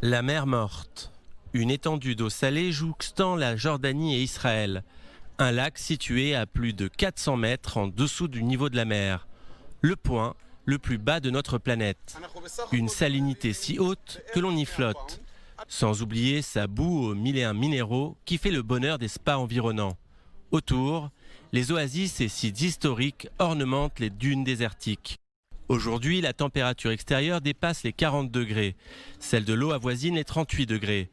La mer Morte, une étendue d'eau salée jouxtant la Jordanie et Israël. Un lac situé à plus de 400 mètres en dessous du niveau de la mer. Le point le plus bas de notre planète. Une salinité si haute que l'on y flotte. Sans oublier sa boue aux 1001 minéraux qui fait le bonheur des spas environnants. Autour, les oasis et sites historiques ornementent les dunes désertiques. Aujourd'hui, la température extérieure dépasse les 40 degrés. Celle de l'eau avoisine les 38 degrés.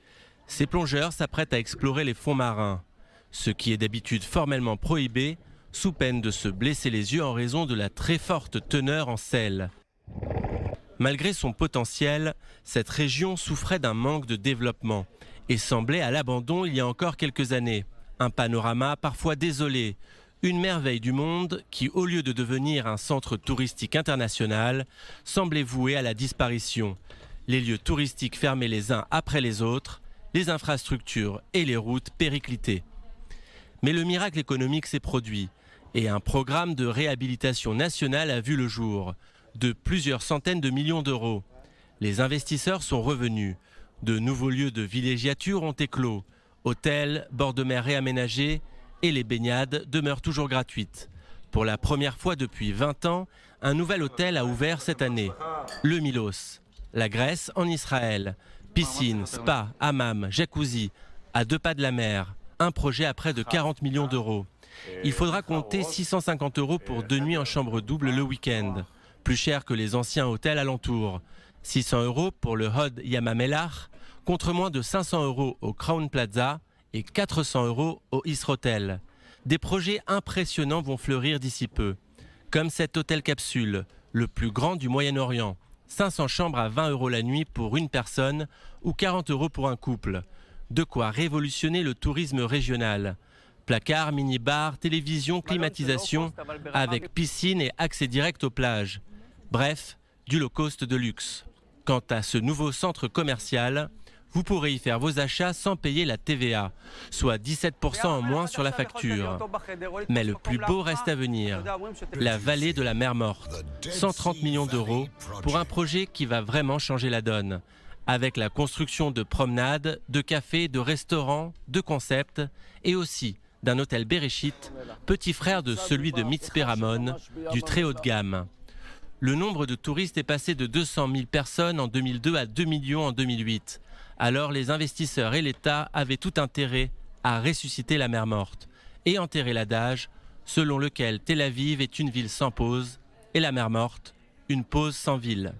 Ces plongeurs s'apprêtent à explorer les fonds marins. Ce qui est d'habitude formellement prohibé, sous peine de se blesser les yeux en raison de la très forte teneur en sel. Malgré son potentiel, cette région souffrait d'un manque de développement et semblait à l'abandon il y a encore quelques années. Un panorama parfois désolé, une merveille du monde qui, au lieu de devenir un centre touristique international, semblait voué à la disparition. Les lieux touristiques fermés les uns après les autres, les infrastructures et les routes périclitées. Mais le miracle économique s'est produit et un programme de réhabilitation nationale a vu le jour, de plusieurs centaines de millions d'euros. Les investisseurs sont revenus, de nouveaux lieux de villégiature ont éclos, hôtels, bords de mer réaménagés et les baignades demeurent toujours gratuites. Pour la première fois depuis 20 ans, un nouvel hôtel a ouvert cette année, le Milos. La Grèce en Israël, piscine, spa, hammam, jacuzzi, à 2 pas de la mer. Un projet à près de 40 millions d'euros. Il faudra compter 650 € pour 2 nuits en chambre double le week-end. Plus cher que les anciens hôtels alentours. 600 € pour le Hod Yamamelach, contre moins de 500 € au Crown Plaza et 400 € au Israël. Des projets impressionnants vont fleurir d'ici peu. Comme cet hôtel capsule, le plus grand du Moyen-Orient. 500 chambres à 20 € la nuit pour une personne ou 40 € pour un couple. De quoi révolutionner le tourisme régional. Placards, mini-bars, télévision, climatisation, avec piscine et accès direct aux plages. Bref, du low-cost de luxe. Quant à ce nouveau centre commercial, vous pourrez y faire vos achats sans payer la TVA, soit 17% en moins sur la facture. Mais le plus beau reste à venir, la vallée de la mer Morte. 130 millions d'euros pour un projet qui va vraiment changer la donne. Avec la construction de promenades, de cafés, de restaurants, de concepts et aussi d'un hôtel Bereshit, petit frère de celui de Mitzpe Ramon, du très haut de gamme. Le nombre de touristes est passé de 200 000 personnes en 2002 à 2 millions en 2008. Alors les investisseurs et l'État avaient tout intérêt à ressusciter la mer Morte et enterrer l'adage selon lequel Tel Aviv est une ville sans pause et la mer Morte, une pause sans ville.